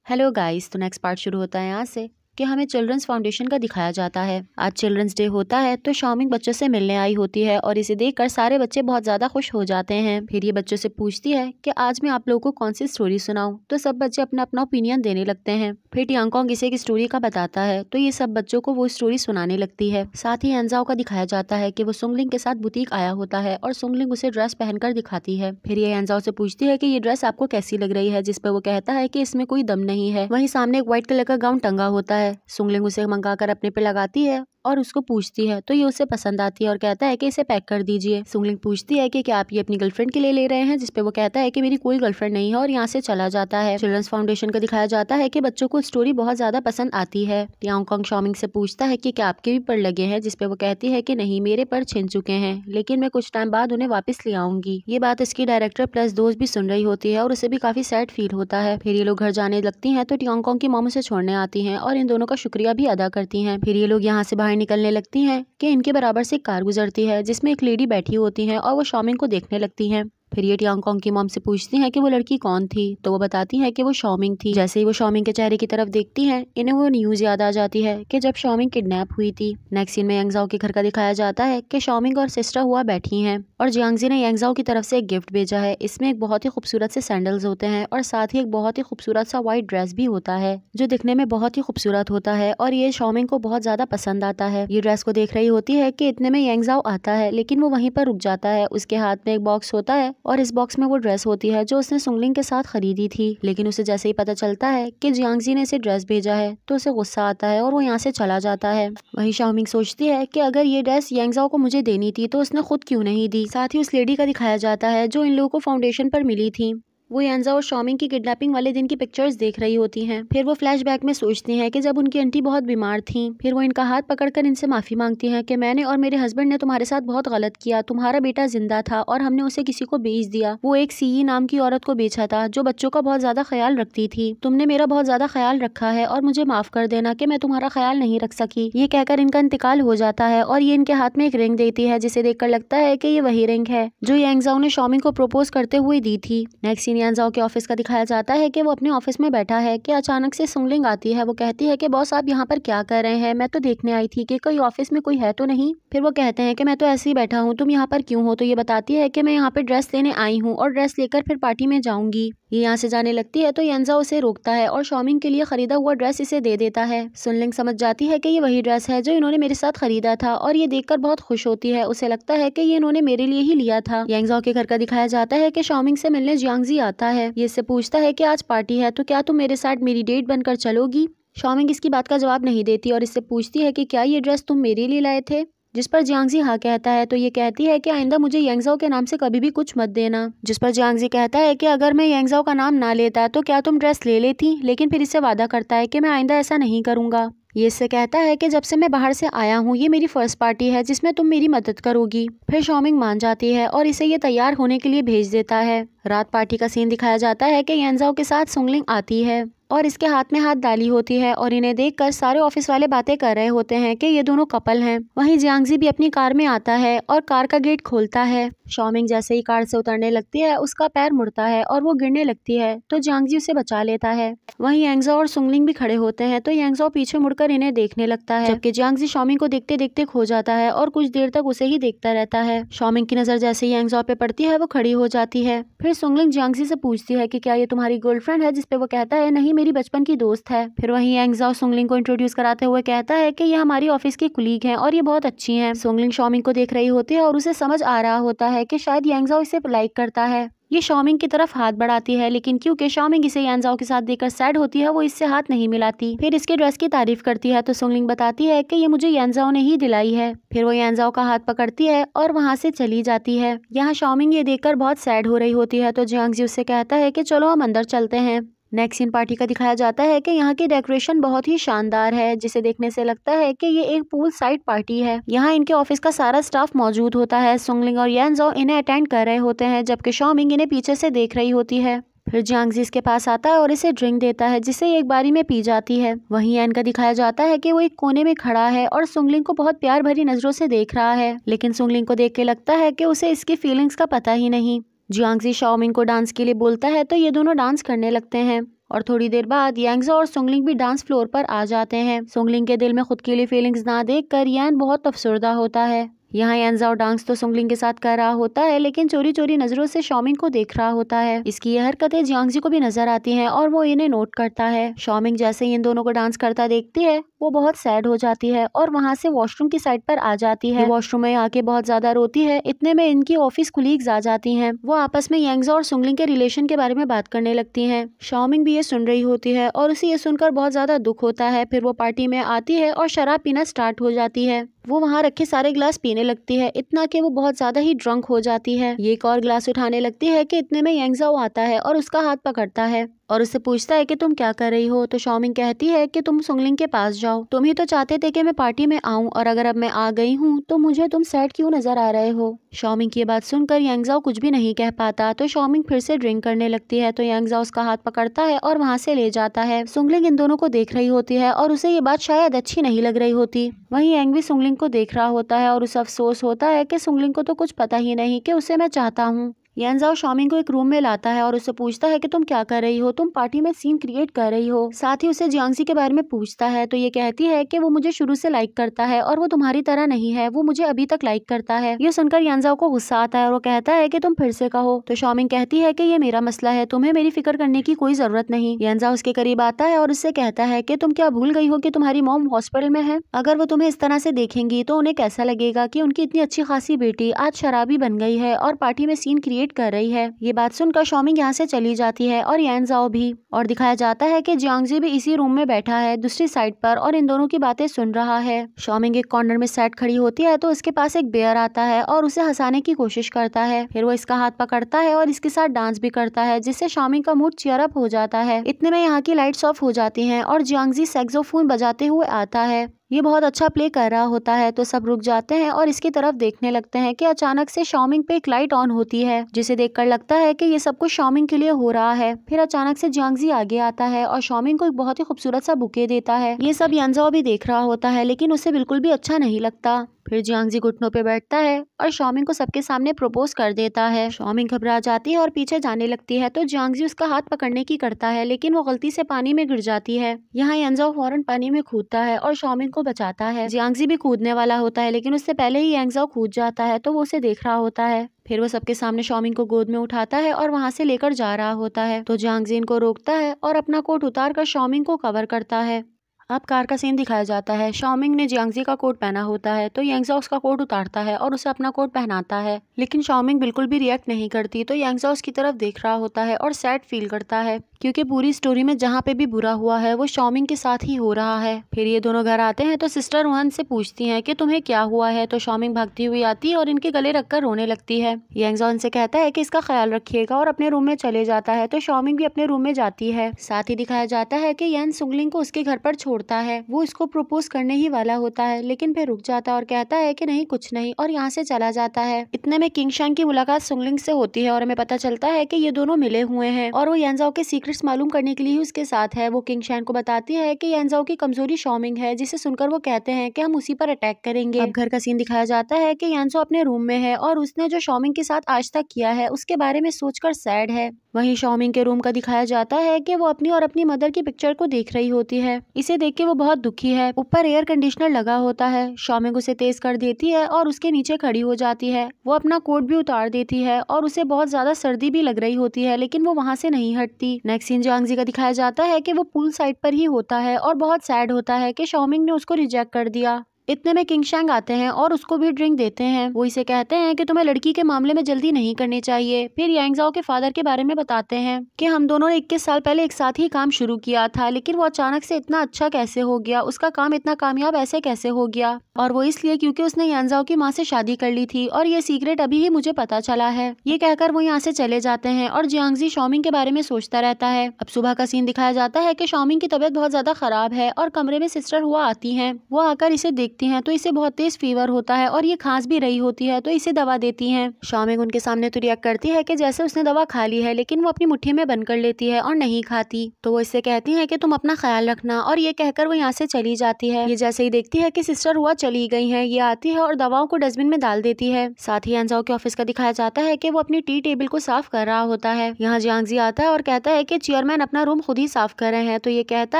Hello guys, तो next part शुरू होता है यहाँ से कि हमें चिल्ड्रंस फाउंडेशन का दिखाया जाता है। आज चिल्ड्रंस डे होता है तो शाओमिंग बच्चों से मिलने आई होती है और इसे देखकर सारे बच्चे बहुत ज्यादा खुश हो जाते हैं। फिर ये बच्चों से पूछती है कि आज मैं आप लोगों को कौन सी स्टोरी सुनाऊं, तो सब बच्चे अपना अपना ओपिनियन देने लगते हैं। फिर टियांगकोंग इसे एक स्टोरी का बताता है तो ये सब बच्चों को वो स्टोरी सुनाने लगती है। साथ ही एंजाओ का दिखाया जाता है कि वो सुंगलिंग के साथ बुटीक आया होता है और सुंगलिंग उसे ड्रेस पहनकर दिखाती है। फिर ये एंजाओ से पूछती है कि ये ड्रेस आपको कैसी लग रही है, जिसपे वो कहता है कि इसमें कोई दम नहीं है। वहीं सामने एक व्हाइट कलर का गाउन टंगा होता है। सुंगलिंग उसे मंगाकर अपने पे लगाती है और उसको पूछती है तो ये उसे पसंद आती है और कहता है कि इसे पैक कर दीजिए। सुंगलिंग पूछती है कि क्या आप ये अपनी गर्लफ्रेंड के लिए ले रहे हैं, जिसपे वो कहता है कि मेरी कोई गर्लफ्रेंड नहीं है और यहाँ से चला जाता है। चिल्ड्रंस फाउंडेशन का दिखाया जाता है कि बच्चों को स्टोरी बहुत ज्यादा पसंद आती है। टियांगकोंग शाओमिंग से पूछता है कि क्या आपके भी पर लगे हैं, जिसपे वो कहती है कि नहीं, मेरे पर छिन चुके हैं, लेकिन मैं कुछ टाइम बाद उन्हें वापस ले आऊंगी। ये बात इसकी डायरेक्टर प्लस दोस्त भी सुन रही होती है और उसे भी काफी सैड फील होता है। फिर ये लोग घर जाने लगती हैं तो टियांगकोंग की मॉम उसे छोड़ने आती हैं और इन दोनों का शुक्रिया भी अदा करती हैं। फिर ये लोग यहाँ से बाहर निकलने लगती हैं कि इनके बराबर से एक कार गुजरती है जिसमें एक लेडी बैठी होती है और वो शाओमिंग को देखने लगती हैं। फिर ये टियांगकोंग की मॉम से पूछती हैं कि वो लड़की कौन थी, तो वो बताती है कि वो शाओमिंग थी। जैसे ही वो शाओमिंग के चेहरे की तरफ देखती हैं, इन्हें वो न्यूज याद आ जाती है कि जब शाओमिंग किडनैप हुई थी। नेक्स्ट सीन में यांगजाओ के घर का दिखाया जाता है कि शाओमिंग और सिस्टर हुआ बैठी हैं और जियांगजी ने यांगजाओ की तरफ से एक गिफ्ट भेजा है। इसमें एक बहुत ही खूबसूरत से सैंडल्स होते हैं और साथ ही एक बहुत ही खूबसूरत सा व्हाइट ड्रेस भी होता है जो दिखने में बहुत ही खूबसूरत होता है और ये शाओमिंग को बहुत ज्यादा पसंद आता है। ये ड्रेस को देख रही होती है कि इतने में यांगजाओ आता है, लेकिन वो वहीं पर रुक जाता है। उसके हाथ में एक बॉक्स होता है और इस बॉक्स में वो ड्रेस होती है जो उसने सुंगलिंग के साथ खरीदी थी। लेकिन उसे जैसे ही पता चलता है कि जियांगजी ने इसे ड्रेस भेजा है तो उसे गुस्सा आता है और वो यहाँ से चला जाता है। वहीं शाओमिंग सोचती है कि अगर ये ड्रेस यांगजाओ को मुझे देनी थी तो उसने खुद क्यों नहीं दी। साथ ही उस लेडी का दिखाया जाता है जो इन लोगों को फाउंडेशन पर मिली थी। वो यांगजाओ और शाओमिंग की किडनैपिंग वाले दिन की पिक्चर्स देख रही होती हैं। फिर वो फ्लैशबैक में सोचती हैं कि जब उनकी आंटी बहुत बीमार थी। फिर वो इनका हाथ पकड़कर इनसे माफी मांगती हैं कि मैंने और मेरे हस्बैंड ने तुम्हारे साथ बहुत गलत किया। तुम्हारा बेटा जिंदा था और हमने उसे किसी को बेच दिया। वो एक सीई नाम की औरत को बेचा था जो बच्चों का बहुत ज्यादा ख्याल रखती थी। तुमने मेरा बहुत ज्यादा ख्याल रखा है और मुझे माफ कर देना कि मैं तुम्हारा ख्याल नहीं रख सकी। ये कहकर इनका इंतकाल हो जाता है और ये इनके हाथ में एक रिंग देती है जिसे देखकर लगता है कि ये वही रिंग है जो यांगजाओ ने शाओमिंग को प्रपोज करते हुए दी थी। नेक्स्ट सीन यांगजाओ के ऑफिस का दिखाया जाता है कि वो अपने ऑफिस में बैठा है कि अचानक से सुंगलिंग आती है। वो कहती है कि बॉस, आप यहाँ पर क्या कर रहे हैं? मैं तो देखने आई थी कि कोई ऑफिस में कोई है तो नहीं। फिर वो कहते हैं कि मैं तो ऐसे ही बैठा हूँ, तुम यहाँ पर क्यों हो? तो ये बताती है कि मैं यहाँ पे ड्रेस लेने आई हूँ और ड्रेस लेकर फिर पार्टी में जाऊंगी। ये यहाँ से जाने लगती है तो यांगजाओ उसे रोकता है और शाओमिंग के लिए खरीदा हुआ ड्रेस इसे दे देता है। सुंगलिंग समझ जाती है कि ये वही ड्रेस है जो इन्होंने मेरे साथ खरीदा था और ये देखकर बहुत खुश होती है। उसे लगता है कि ये इन्होंने मेरे लिए ही लिया था। यांगजाओ के घर का दिखाया जाता है कि शाओमिंग से मिलने जियांगजी आता है। ये इससे पूछता है कि आज पार्टी है तो क्या तुम मेरे साथ मेरी डेट बनकर चलोगी? शाओमिंग इसकी बात का जवाब नहीं देती और इससे पूछती है कि क्या ये ड्रेस तुम मेरे लिए लाए थे, जिस पर जियांगजी हाँ कहता है। तो ये कहती है कि आइंदा मुझे यांगजाओ के नाम से कभी भी कुछ मत देना। जिस पर जियांगजी कहता है कि अगर मैं यांगजाओ का नाम ना लेता तो क्या तुम ड्रेस ले लेती, लेकिन फिर इससे वादा करता है कि मैं आइंदा ऐसा नहीं करूंगा। ये इससे कहता है कि जब से मैं बाहर से आया हूँ ये मेरी फर्स्ट पार्टी है जिसमें तुम मेरी मदद करोगी। फिर शाओमिंग मान जाती है और इसे ये तैयार होने के लिए भेज देता है। रात पार्टी का सीन दिखाया जाता है कि यांगजाओ के साथ सुंगलिंग आती है और इसके हाथ में हाथ डाली होती है और इन्हें देखकर सारे ऑफिस वाले बातें कर रहे होते हैं कि ये दोनों कपल हैं। वहीं जियांगजी भी अपनी कार में आता है और कार का गेट खोलता है। शाओमिंग जैसे ही कार से उतरने लगती है उसका पैर मुड़ता है और वो गिरने लगती है तो जियांगजी उसे बचा लेता है। वहीं यांगजाओ और सुंगलिंग भी खड़े होते हैं तो यांगजाओ पीछे मुड़कर इन्हें देखने लगता है, जबकि जियांगजी शाओमिंग को देखते देखते खो जाता है और कुछ देर तक उसे ही देखता रहता है। शाओमिंग की नजर जैसे ही यांगजाओ पे पड़ती है वो खड़ी हो जाती है। फिर सुंगलिंग जियांगजी से पूछती है कि क्या ये तुम्हारी गर्लफ्रेंड है, जिसपे वो कहता है नहीं, मेरी बचपन की दोस्त है। फिर वहीं यांगजाओ सुंगलिंग को इंट्रोड्यूस कराते हुए कहता है कि ये हमारी ऑफिस की कुलीग हैं और ये बहुत अच्छी हैं। सुंगलिंग शाओमिंग को देख रही होती है और उसे समझ आ रहा होता है कि शायद यांगजाओ इसे लाइक करता है। ये शाओमिंग की तरफ हाथ बढ़ाती है, लेकिन क्योंकि शाओमिंग इसे यांगजाओ के साथ देखकर सैड होती है वो इससे हाथ नहीं मिलाती। फिर इसके ड्रेस की तारीफ करती है तो सुंगलिंग बताती है कि ये मुझे यांगजाओ ने ही दिलाई है। फिर वो यांगजाओ का हाथ पकड़ती है और वहाँ से चली जाती है। यहाँ शाओमिंग ये देखकर बहुत सैड हो रही होती है तो जियांगजी उससे कहता है कि चलो हम अंदर चलते हैं। नेक्स्ट सीन पार्टी का दिखाया जाता है कि यहाँ की डेकोरेशन बहुत ही शानदार है, जिसे देखने से लगता है कि ये एक पूल साइड पार्टी है। यहाँ इनके ऑफिस का सारा स्टाफ मौजूद होता है। सुंगलिंग और यांगजाओ इन्हें अटेंड कर रहे होते हैं, जबकि शाओमिंग इन्हें पीछे से देख रही होती है। फिर जियांगजी इसके पास आता है और इसे ड्रिंक देता है जिसे एक बारी में पी जाती है। वहीं एन का दिखाया जाता है कि वो एक कोने में खड़ा है और सुंगलिंग को बहुत प्यार भरी नजरों से देख रहा है, लेकिन सुंगलिंग को देख के लगता है कि उसे इसकी फीलिंग्स का पता ही नहीं। जियांगजी शाओमिंग को डांस के लिए बोलता है तो ये दोनों डांस करने लगते हैं। और थोड़ी देर बाद यांगजो और सुंगलिंग भी डांस फ्लोर पर आ जाते हैं। सुंगलिंग के दिल में खुद के लिए फीलिंग्स ना देखकर यान बहुत अफसरदा होता है। यहाँ यांजाओ डांस तो सुंगलिंग के साथ कर रहा होता है, लेकिन चोरी चोरी नजरों से शॉमिंग को देख रहा होता है। इसकी ये हरकतें जियांगजी को भी नजर आती हैं और वो इन्हें नोट करता है। शॉमिंग जैसे ही इन दोनों को डांस करता देखती है वो बहुत सैड हो जाती है और वहाँ से वॉशरूम की साइड पर आ जाती है। वॉशरूम में आके बहुत ज्यादा रोती है। इतने में इनकी ऑफिस कुलीग्स आ जाती हैं। वो आपस में यांगजो और सुंगलिंग के रिलेशन के बारे में बात करने लगती हैं। शॉमिंग भी ये सुन रही होती है और उसे ये सुनकर बहुत ज्यादा दुख होता है। फिर वो पार्टी में आती है और शराब पीना स्टार्ट हो जाती है। वो वहाँ रखे सारे ग्लास पीने लगती है, इतना कि वो बहुत ज्यादा ही ड्रंक हो जाती है। ये एक और ग्लास उठाने लगती है कि इतने में यांगजाओ आता है और उसका हाथ पकड़ता है और उससे पूछता है कि तुम क्या कर रही हो। तो शॉमिंग कहती है कि तुम सुंगलिंग के पास जाओ, तुम ही तो चाहते थे कि मैं पार्टी में आऊं, और अगर अब मैं आ गई हूं तो मुझे तुम सैड क्यों नजर आ रहे हो। शॉमिंग की बात सुनकर यांगजाओ कुछ भी नहीं कह पाता, तो शॉमिंग फिर से ड्रिंक करने लगती है। तो यांगजाओ उसका हाथ पकड़ता है और वहाँ से ले जाता है। सुंगलिंग इन दोनों को देख रही होती है और उसे ये बात शायद अच्छी नहीं लग रही होती। वहीं यांग भी सुंगलिंग को देख रहा होता है और उसे अफसोस होता है कि सुंगलिंग को तो कुछ पता ही नहीं कि उसे मैं चाहता हूँ। यांजाओ शॉमिंग को एक रूम में लाता है और उससे पूछता है कि तुम क्या कर रही हो, तुम पार्टी में सीन क्रिएट कर रही हो। साथ ही उसे जियांगजी के बारे में पूछता है तो ये कहती है कि वो मुझे शुरू से लाइक करता है और वो तुम्हारी तरह नहीं है, वो मुझे अभी तक लाइक करता है। ये सुनकर यांजाओ को गुस्सा आता है और वो कहता है कि तुम फिर से कहो। तो शॉमिंग कहती है कि ये मेरा मसला है, तुम्हें मेरी फिक्र करने की कोई जरूरत नहीं। यांजाओ उसके करीब आता है और उससे कहता है कि तुम क्या भूल गई हो कि तुम्हारी मॉम हॉस्पिटल में है। अगर वो तुम्हें इस तरह से देखेंगी तो उन्हें कैसा लगेगा कि उनकी इतनी अच्छी खासी बेटी आज शराबी बन गई है और पार्टी में सीन क्रिएट कर रही है। ये बात सुनकर शॉमिंग यहाँ से चली जाती है और यांजाओ भी, और दिखाया जाता है कि जियांगजी भी इसी रूम में बैठा है दूसरी साइड पर और इन दोनों की बातें सुन रहा है। शॉमिंग एक कॉर्नर में सैड खड़ी होती है तो उसके पास एक बेयर आता है और उसे हंसाने की कोशिश करता है। फिर वो इसका हाथ पकड़ता है और इसके साथ डांस भी करता है, जिससे शॉमिंग का मूड चीयर अप हो जाता है। इतने में यहाँ की लाइट्स ऑफ हो जाती हैं और जियांगजी सैक्सोफोन बजाते हुए आता है। ये बहुत अच्छा प्ले कर रहा होता है तो सब रुक जाते हैं और इसकी तरफ देखने लगते हैं कि अचानक से शॉमिंग पे एक लाइट ऑन होती है, जिसे देखकर लगता है कि ये सब कुछ शॉमिंग के लिए हो रहा है। फिर अचानक से जियांगजी आगे आता है और शॉमिंग को एक बहुत ही खूबसूरत सा बुके देता है। ये सब यांजाओ भी देख रहा होता है, लेकिन उसे बिल्कुल भी अच्छा नहीं लगता। फिर जियांगजी घुटनों पे बैठता है और शॉमिंग को सबके सामने प्रपोज कर देता है। शॉमिंग घबरा जाती है और पीछे जाने लगती है तो जियांगजी उसका हाथ पकड़ने की करता है, लेकिन वो गलती से पानी में गिर जाती है। यहाँ यांजाओ फौरन पानी में कूदता है और शॉमिंग को बचाता है। जियांगजी भी कूदने वाला होता है, लेकिन उससे पहले ही यांजाओ कूद जाता है तो वो उसे देख रहा होता है। फिर वो सबके सामने शॉमिंग को गोद में उठाता है और वहाँ से लेकर जा रहा होता है। तो जियांगजी इनको रोकता है और अपना कोट उतार कर शॉमिंग को कवर करता है। अब कार का सीन दिखाया जाता है। शॉमिंग ने जियांगजी का कोट पहना होता है तो यांगजाओ उसका कोट उतारता है और उसे अपना कोट पहनाता है, लेकिन शॉमिंग बिल्कुल भी रिएक्ट नहीं करती। तो यांगजाओ उसकी तरफ देख रहा होता है और सैड फील करता है, क्योंकि पूरी स्टोरी में जहाँ पे भी बुरा हुआ है वो शॉमिंग के साथ ही हो रहा है। फिर ये दोनों घर आते हैं तो सिस्टर वन से पूछती हैं कि तुम्हें क्या हुआ है। तो शॉमिंग भागती हुई आती है और इनके गले रखकर रोने लगती है। यांगजाओ उनसे कहता है कि इसका ख्याल रखिएगा और अपने रूम में चले जाता है। तो शॉमिंग भी अपने रूम में जाती है। साथ ही दिखाया जाता है कि यान सुंगलिंग को उसके घर पर छोड़ता है। वो इसको प्रपोज करने ही वाला होता है, लेकिन फिर रुक जाता है और कहता है कि नहीं कुछ नहीं, और यहाँ से चला जाता है। इतने में किंगशान की मुलाकात सुंगलिंग से होती है और हमें पता चलता है कि ये दोनों मिले हुए हैं और वो यांजाओ के सीक्रेट्स मालूम करने के लिए ही उसके साथ है। वो किंगशान को बताती है कि यांजाओ की कमजोरी शॉमिंग है, जिसे सुनकर वो कहते हैं कि हम उसी पर अटैक करेंगे। अब घर का सीन दिखाया जाता है कि यांजाओ अपने रूम में है और उसने जो शॉमिंग के साथ आज तक किया है उसके बारे में सोचकर सैड है। वहीं शॉमिंग के रूम का दिखाया जाता है कि वो अपनी और अपनी मदर की पिक्चर को देख रही होती है। इसे देख के वो बहुत दुखी है। ऊपर एयर कंडीशनर लगा होता है। शॉमिंग उसे तेज कर देती है और उसके नीचे खड़ी हो जाती है। वो अपना कोट भी उतार देती है और उसे बहुत ज्यादा सर्दी भी लग रही होती है, लेकिन वो वहाँ से नहीं हटती। नेक्स्ट सीन जियांगजी का दिखाया जाता है कि वो पूल साइड पर ही होता है और बहुत सैड होता है कि शॉमिंग ने उसको रिजेक्ट कर दिया। इतने में किंगशान आते हैं और उसको भी ड्रिंक देते हैं। वो इसे कहते हैं कि तुम्हें लड़की के मामले में जल्दी नहीं करनी चाहिए। फिर यांगजाओ के फादर के बारे में बताते हैं कि हम दोनों ने 21 साल पहले एक साथ ही काम शुरू किया था, लेकिन वो अचानक से इतना अच्छा कैसे हो गया, उसका काम इतना कामयाब ऐसे कैसे हो गया, और वो इसलिए क्योंकि उसने यांगजाओ की माँ से शादी कर ली थी और ये सीक्रेट अभी ही मुझे पता चला है। ये कहकर वो यहाँ से चले जाते हैं और जियांगजी शॉमिंग के बारे में सोचता रहता है। अब सुबह का सीन दिखाया जाता है कि शॉमिंग की तबीयत बहुत ज्यादा खराब है और कमरे में सिस्टर हुआ आती है। वो आकर इसे देख देखती हैं तो इसे बहुत तेज फीवर होता है और ये खांस भी रही होती है, तो इसे दवा देती हैं। शाओमिंग उनके सामने तो रिएक्ट करती है कि जैसे उसने दवा खा ली है, लेकिन वो अपनी मुट्ठी में बंद कर लेती है और नहीं खाती। तो वो इससे कहती है कि तुम अपना ख्याल रखना, और ये कहकर वो यहाँ से चली जाती है। ये जैसे ही देखती है कि सिस्टर हुआ चली गई है, ये आती है और दवाओं को डस्टबिन में डाल देती है। साथ ही यांजाओ के ऑफिस का दिखाया जाता है कि वो अपनी टी टेबल को साफ कर रहा होता है। यहाँ जियांगजी आता है और कहता है कि चेयरमैन अपना रूम खुद ही साफ कर रहे हैं। तो ये कहता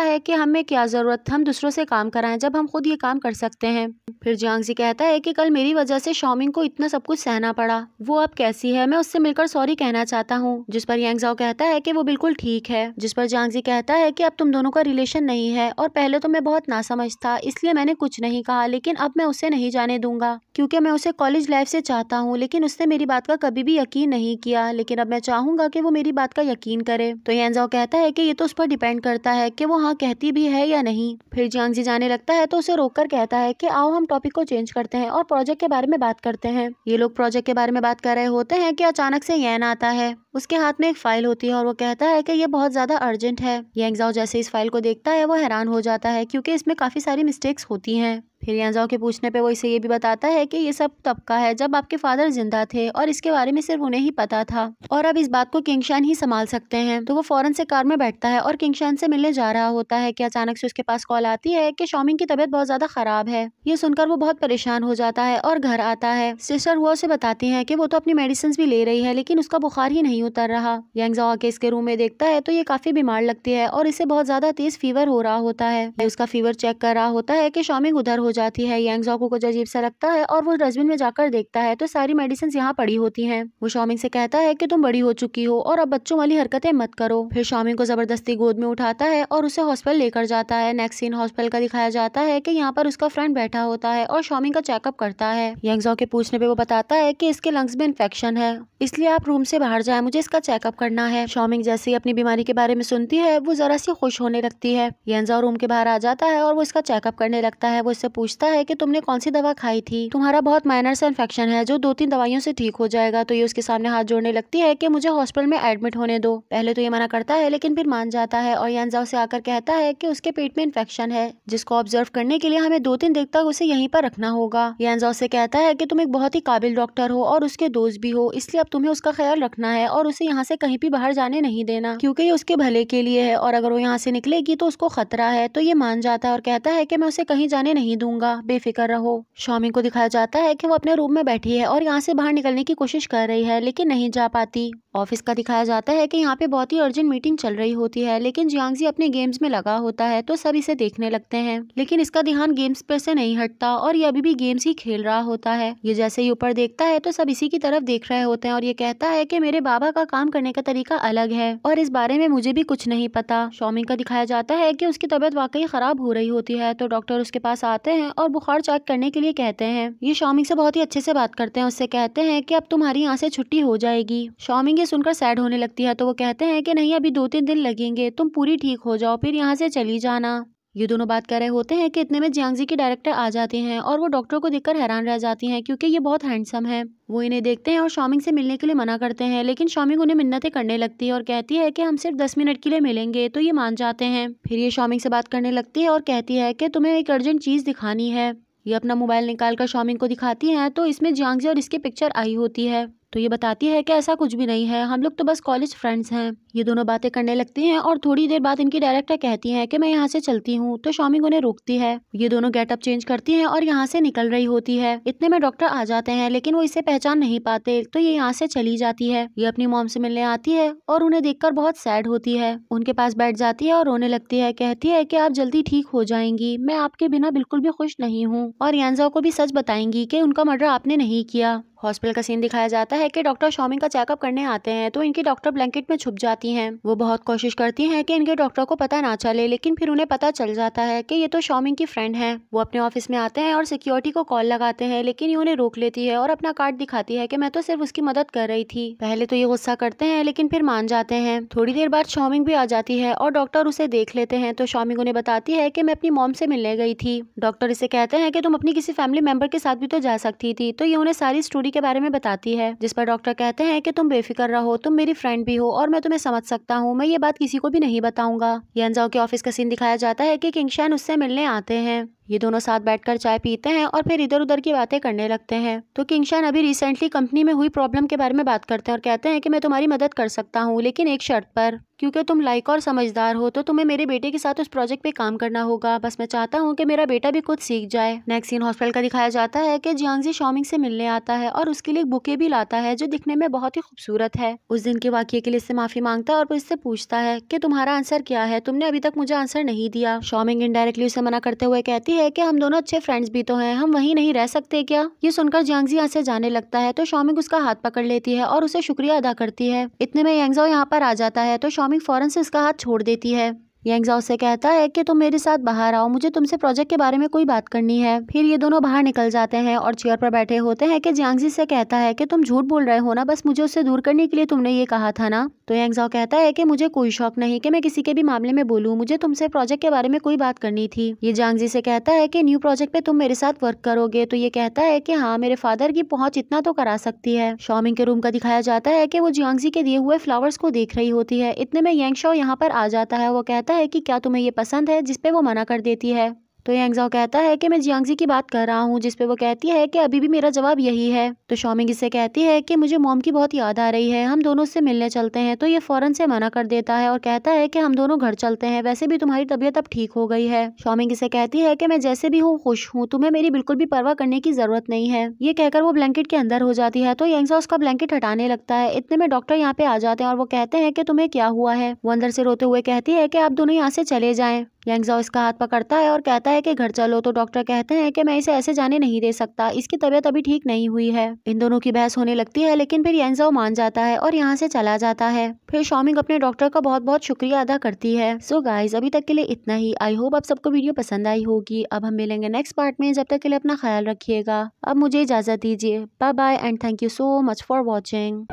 है कि हमें क्या जरूरत, हम दूसरों से काम कराएं जब हम खुद ये काम कर सकते हैं। फिर जियांगजी कहता है कि कल मेरी वजह से शाओमिंग को इतना सब कुछ सहना पड़ा, वो अब कैसी है, मैं उससे मिलकर सॉरी कहना चाहता हूँ। जिस पर यांगजाओ कहता है कि वो बिल्कुल ठीक है। जिस पर जियांगजी कहता है कि अब तुम दोनों का रिलेशन नहीं है, और पहले तो मैं बहुत नासमझ था इसलिए मैंने कुछ नहीं कहा, लेकिन अब मैं उसे नहीं जाने दूंगा क्योंकि मैं उसे कॉलेज लाइफ से चाहता हूँ, लेकिन उसने मेरी बात का कभी भी यकीन नहीं किया, लेकिन अब मैं चाहूंगा कि वो मेरी बात का यकीन करे। तो यांगजाओ कहता है कि ये तो उस पर डिपेंड करता है कि वो हाँ कहती भी है या नहीं। फिर जियांगजी जाने लगता है तो उसे रोककर कहता है कि आओ हम टॉपिक को चेंज करते हैं और प्रोजेक्ट के बारे में बात करते हैं। ये लोग प्रोजेक्ट के बारे में बात कर रहे होते हैं कि अचानक से यैन आता है। उसके हाथ में एक फाइल होती है और वो कहता है कि ये बहुत ज्यादा अर्जेंट है। यांगजाओ जैसे इस फाइल को देखता है वो हैरान हो जाता है क्योंकि इसमें काफी सारी मिस्टेक्स होती हैं। फिर यांजाओ के पूछने पे वो इसे ये भी बताता है कि ये सब तब का है जब आपके फादर जिंदा थे और इसके बारे में सिर्फ उन्हें ही पता था, और अब इस बात को किंगशान ही संभाल सकते हैं। तो वो फौरन से कार में बैठता है और किंगशान से मिलने जा रहा होता है कि अचानक से उसके पास कॉल आती है कि शाओमिंग की तबीयत बहुत ज्यादा खराब है। ये सुनकर वो बहुत परेशान हो जाता है और घर आता है। सिस्टर हुआ उसे बताती है कि वो तो अपनी मेडिसिन भी ले रही है लेकिन उसका बुखार ही नहीं उतर रहा। यांगजाओ आके इसके रूम में देखता है तो ये काफी बीमार लगती है और इसे बहुत ज्यादा तेज फीवर हो रहा होता है। उसका फीवर चेक कर रहा होता है कि शाओमिंग उधर हो जाती है। यांगजाओ को कुछ अजीब सा लगता है और वो डस्टबिन में जाकर देखता है तो सारी मेडिसिन यहाँ पड़ी होती हैं। वो शाओमिंग से कहता है कि तुम बड़ी हो चुकी हो और अब बच्चों वाली हरकतें मत करो। फिर शाओमिंग को जबरदस्ती गोद में उठाता है और उसे हॉस्पिटल लेकर जाता है। नेक्स्ट सीन हॉस्पिटल का दिखाया जाता है कि यहाँ पर उसका फ्रेंड बैठा होता है और शाओमिंग का चेकअप करता है। यांगजाओ के पूछने पे वो बताता है कि इसके लंग्स में इन्फेक्शन है, इसलिए आप रूम से बाहर जाए, मुझे इसका चेकअप करना है। शाओमिंग जैसे ही अपनी बीमारी के बारे में सुनती है वो जरा सी खुश होने लगती है। यांगजाओ रूम के बाहर आ जाता है और वो इसका चेकअप करने लगता है। वो इससे पूछता है कि तुमने कौन सी दवा खाई थी, तुम्हारा बहुत माइनर सा इन्फेक्शन है जो 2-3 दवाइयों से ठीक हो जाएगा। तो ये उसके सामने हाथ जोड़ने लगती है कि मुझे हॉस्पिटल में एडमिट होने दो। पहले तो ये मना करता है लेकिन फिर मान जाता है और यांगजाओ से आकर कहता है कि उसके पेट में इन्फेक्शन है जिसको ऑब्जर्व करने के लिए हमें 2-3 दिन तक उसे यहीं पर रखना होगा। यांगजाओ से कहता है कि तुम एक बहुत ही काबिल डॉक्टर हो और उसके दोस्त भी हो, इसलिए अब तुम्हें उसका ख्याल रखना है और उसे यहाँ से कहीं भी बाहर जाने नहीं देना क्योंकि ये उसके भले के लिए है, और अगर वो यहाँ से निकलेगी तो उसको खतरा है। तो ये मान जाता है और कहता है कि मैं उसे कहीं जाने नहीं दूंगा, बेफिक्र रहो। शाओमिंग को दिखाया जाता है कि वो अपने रूम में बैठी है और यहाँ से बाहर निकलने की कोशिश कर रही है लेकिन नहीं जा पाती। ऑफिस का दिखाया जाता है कि यहाँ पे बहुत ही अर्जेंट मीटिंग चल रही होती है लेकिन जियांगजी अपने गेम्स में लगा होता है तो सब इसे देखने लगते हैं, लेकिन इसका ध्यान गेम्स पर से नहीं हटता और ये अभी भी गेम्स ही खेल रहा होता है। ये जैसे ही ऊपर देखता है तो सब इसी की तरफ देख रहे होते हैं और ये कहता है कि मेरे बाबा का काम करने का तरीका अलग है और इस बारे में मुझे भी कुछ नहीं पता। शाओमिंग का दिखाया जाता है कि उसकी तबीयत वाकई खराब हो रही होती है तो डॉक्टर उसके पास आते हैं और बुखार चेक करने के लिए कहते हैं। ये शाओमिंग से बहुत ही अच्छे से बात करते हैं, उससे कहते हैं कि अब तुम्हारी यहाँ से छुट्टी हो जाएगी। शाओमिंग ये सुनकर सैड होने लगती है तो वो कहते हैं कि नहीं, अभी 2-3 दिन लगेंगे, तुम पूरी ठीक हो जाओ फिर यहाँ से चली जाना। ये दोनों बात कर रहे होते हैं कि इतने में जियांगजी की डायरेक्टर आ जाती हैं और वो डॉक्टर को देखकर हैरान रह जाती हैं क्योंकि ये बहुत हैंडसम है। वो इन्हें देखते हैं और शाओमिंग से मिलने के लिए मना करते हैं लेकिन शाओमिंग उन्हें मिन्नतें करने लगती है और कहती है कि हम सिर्फ 10 मिनट के लिए मिलेंगे, तो ये मान जाते हैं। फिर ये शाओमिंग से बात करने लगती है और कहती है कि तुम्हें एक अर्जेंट चीज दिखानी है। ये अपना मोबाइल निकालकर शाओमिंग को दिखाती है तो इसमें जियांगजी और इसकी पिक्चर आई होती है। तो ये बताती है कि ऐसा कुछ भी नहीं है, हम लोग तो बस कॉलेज फ्रेंड्स हैं। ये दोनों बातें करने लगती हैं और थोड़ी देर बाद इनकी डायरेक्टर कहती हैं कि मैं यहाँ से चलती हूँ, तो शाओमिंग उन्हें रोकती है। ये दोनों गेटअप चेंज करती हैं और यहाँ से निकल रही होती है। इतने में डॉक्टर आ जाते हैं लेकिन वो इसे पहचान नहीं पाते तो ये यहाँ से चली जाती है। ये अपनी मॉम से मिलने आती है और उन्हें देखकर बहुत सैड होती है। उनके पास बैठ जाती है और रोने लगती है। कहती है कि आप जल्दी ठीक हो जाएंगी, मैं आपके बिना बिल्कुल भी खुश नहीं हूँ, और यांजाओ को भी सच बताएंगी कि उनका मर्डर आपने नहीं किया। हॉस्पिटल का सीन दिखाया जाता है कि डॉक्टर शाओमिंग का चेकअप करने आते हैं तो इनकी डॉक्टर ब्लैंकेट में छुप जाती हैं। वो बहुत कोशिश करती हैं कि इनके डॉक्टर को पता ना चले लेकिन फिर उन्हें पता चल जाता है कि ये तो शाओमिंग की फ्रेंड है। वो अपने ऑफिस में आते हैं और सिक्योरिटी को कॉल लगाते हैं लेकिन ये उन्हें रोक लेती है और अपना कार्ड दिखाती है कि मैं तो सिर्फ उसकी मदद कर रही थी। पहले तो ये गुस्सा करते हैं लेकिन फिर मान जाते हैं। थोड़ी देर बाद शाओमिंग भी आ जाती है और डॉक्टर उसे देख लेते हैं तो शाओमिंग उन्हें बताती है कि मैं अपनी मॉम से मिलने गई थी। डॉक्टर इसे कहते हैं कि तुम अपनी किसी फैमिली मेंबर के साथ भी तो जा सकती थी, तो ये उन्हें सारी स्टोरी के बारे में बताती है, जिस पर डॉक्टर कहते हैं कि तुम बेफिक्र रहो, तुम मेरी फ्रेंड भी हो और मैं तुम्हें समझ सकता हूँ, मैं ये बात किसी को भी नहीं बताऊंगा। यांजाओ के ऑफिस का सीन दिखाया जाता है कि किंगशान उससे मिलने आते हैं। ये दोनों साथ बैठकर चाय पीते हैं और फिर इधर उधर की बातें करने लगते हैं। तो किंगशान अभी रिसेंटली कंपनी में हुई प्रॉब्लम के बारे में बात करते हैं और कहते हैं कि मैं तुम्हारी मदद कर सकता हूँ, लेकिन एक शर्त पर, क्योंकि तुम लाइक और समझदार हो तो तुम्हें मेरे बेटे के साथ उस प्रोजेक्ट पे काम करना होगा। बस मैं चाहता हूँ कि मेरा बेटा भी कुछ सीख जाए। नेक्स्ट सीन हॉस्पिटल का दिखाया जाता है कि जियांगजी शॉमिंग से मिलने आता है और उसके लिए एक बुके भी लाता है जो दिखने में बहुत ही खूबसूरत है। उस दिन के वाकये के लिए इससे माफी मांगता है और इससे पूछता है कि तुम्हारा आंसर क्या है, तुमने अभी तक मुझे आंसर नहीं दिया। शॉमिंग इनडायरेक्टली उसे मना करते हुए कहती है कि हम दोनों अच्छे फ्रेंड्स भी तो हैं, हम वहीं नहीं रह सकते क्या। ये सुनकर जियांगजी यहाँ से जाने लगता है तो शॉमिंग उसका हाथ पकड़ लेती है और उसे शुक्रिया अदा करती है। इतने में यांगजाओ यहाँ पर आ जाता है तो शॉमिंग फौरन से उसका हाथ छोड़ देती है। यांगजाओ से कहता है कि तुम मेरे साथ बाहर आओ, मुझे तुमसे प्रोजेक्ट के बारे में कोई बात करनी है। फिर ये दोनों बाहर निकल जाते हैं और चेयर पर बैठे होते हैं कि जियांगजी से कहता है कि तुम झूठ बोल रहे हो ना, बस मुझे उससे दूर करने के लिए तुमने ये कहा था ना। तो यांगजाओ कहता है कि मुझे कोई शौक नहीं कि मैं किसी के भी मामले में बोलूं, मुझे तुमसे प्रोजेक्ट के बारे में कोई बात करनी थी। ये जियांगजी से कहता है कि न्यू प्रोजेक्ट पे तुम मेरे साथ वर्क करोगे। तो ये कहता है कि हाँ, मेरे फादर की पहुंच इतना तो करा सकती है। शॉमिंग के रूम का दिखाया जाता है कि वो जियांगजी के दिए हुए फ्लावर्स को देख रही होती है। इतने में यांगशाओ यहाँ पर आ जाता है। वो कहता है कि क्या तुम्हें ये पसंद है, जिसपे वो मना कर देती है। तो यांगजाओ कहता है कि मैं जियांगजी की बात कर रहा हूँ, जिसपे वो कहती है कि अभी भी मेरा जवाब यही है। तो शॉमिंग इससे कहती है कि मुझे मॉम की बहुत याद आ रही है, हम दोनों से मिलने चलते हैं। तो ये फौरन से मना कर देता है और कहता है कि हम दोनों घर चलते हैं, वैसे भी तुम्हारी तबीयत अब ठीक हो गई है। शॉमिंग इसे कहती है कि मैं जैसे भी हूँ खुश हूँ, तुम्हें मेरी बिल्कुल भी परवाह करने की जरूरत नहीं है। ये कहकर वो ब्लैंकेट के अंदर हो जाती है तो यांगजाओ उसका ब्लैंकेट हटाने लगता है। इतने में डॉक्टर यहाँ पे आ जाते हैं और वो कहते हैं कि तुम्हें क्या हुआ है। वो अंदर से रोते हुए कहती है कि आप दोनों यहाँ से चले जाएं। यांगजाओ इसका हाथ पकड़ता है और कहता है कि घर चलो। तो डॉक्टर कहते हैं कि मैं इसे ऐसे जाने नहीं दे सकता, इसकी तबीयत अभी ठीक नहीं हुई है। इन दोनों की बहस होने लगती है लेकिन फिर यांगजाओ मान जाता है और यहाँ से चला जाता है। फिर शॉमिंग अपने डॉक्टर का बहुत बहुत शुक्रिया अदा करती है। सो गाइज, अभी तक के लिए इतना ही। आई होप आप सबको वीडियो पसंद आई होगी। अब हम मिलेंगे नेक्स्ट पार्ट में, जब तक के लिए अपना ख्याल रखिएगा। अब मुझे इजाजत दीजिए। Bye bye and thank you so much for watching.